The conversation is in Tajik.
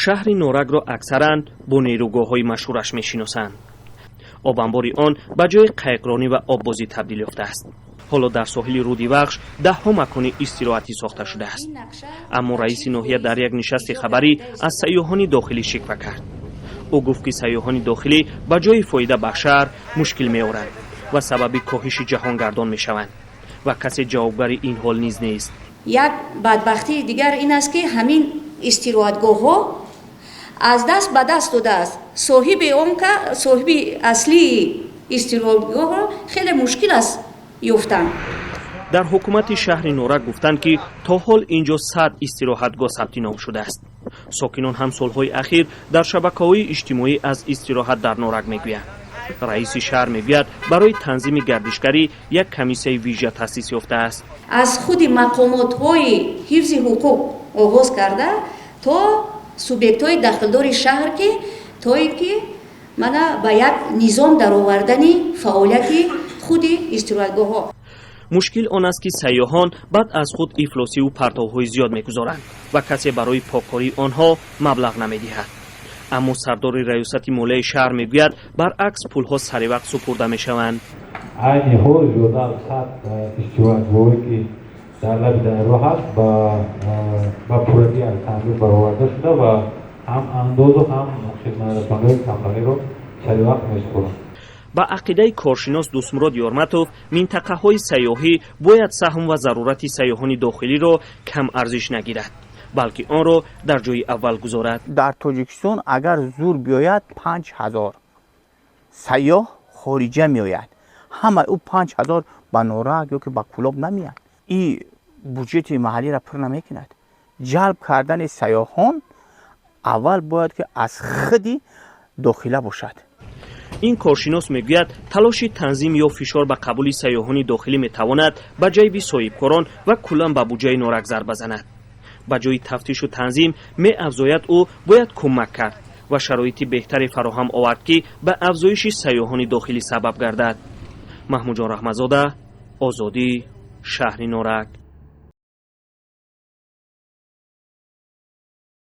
шаҳри норагро аксаран бо нерӯгоҳҳои машҳураш мешиносанд. обанбори он ба ҷои қайқронӣ ва оббозӣ табдил ёфтааст. ҳоло дар соҳили руди вахш даҳҳо макони истироҳатӣ сохта шудааст. аммо раиси ноҳия дар як нишасти хабарӣ аз сайёҳони дохилӣ шиква кард. ӯ гуфт ки сайёҳони дохилӣ ба ҷои фоида ба шаҳр мушкил меоранд ва сабаби коҳиши ҷаҳонгардон мешаванд ва касе ҷавобгари ин ҳол низ нест. як бадбахтии дигар ин аст ки ҳамин истироҳатгоҳҳо аз даст ба даст додааст. соҳиби аслии истироҳатгоҳро хеле мушкил аст ёфтан. дар ҳукумати шаҳри норак гуфтанд ки то ҳол инҷо 100 истироҳатгоҳ сабти ном шудааст. сокинон ҳам солҳои ахир дар шабакаҳои иҷтимоӣ аз истироҳат дар норак мегӯянд. раиси шаҳр мегӯяд барои танзими гардишгарӣ як комиссияи вижа таъсис ёфтааст. аз худи мақомотҳои ҳифзи ҳуқуқ оғоз карда то субъектҳои дахлдори шаҳр ки toe ки мана ба як низом даровардани фаъолияти худи истироҳатгоҳҳо. мушкил он аст ки сайёҳон баъд аз худ ифлосиву партовҳои зиёд мегузоранд ва касе барои поккории онҳо маблағ намедиҳад. аммо сардори раёсати молияи шаҳр мегӯяд баръакс пулҳо саривақт супурда мешаванд. айни ҳол ёда 100 истироҳатгоҳе ки дар лаби даро ҳаст ба пуррагӣ аз танзим бароварда шуда ва ҳам андозу ҳам хизматрасониҳои компаниро саривақт месупоранд. ба ақидаи коршинос дӯстмурод ёрматов минтақаҳои сайёҳӣ бояд саҳм ва зарурати сайёҳони дохилиро кам арзиш нагирад, балки онро дар ҷои аввал гузорад. дар тоҷикистон агар зур биёяд 5000 сайёҳ хориҷа меояд. ҳама ӯ 5000 ба норак ё ки ба кӯлоб намеяд. ин буҷети маҳаллиро пур намекунад. ҷалб кардани сайёҳон аввал бояд ки аз худи дохила бошад. ин коршинос мегӯяд талоши танзим ё фишор ба қабули сайёҳони дохилӣ метавонад ба ҷайби соҳибкорон ва куллан ба буҷаи норак зарба занад. ба ҷои тафтишу танзим меафзояд ӯ бояд кӯмак кард ва шароити беҳтаре фароҳам овард ки ба афзоиши сайёҳони дохилӣ сабаб гардад. маҳмудҷон раҳматзода, озодӣ, шаҳри норак.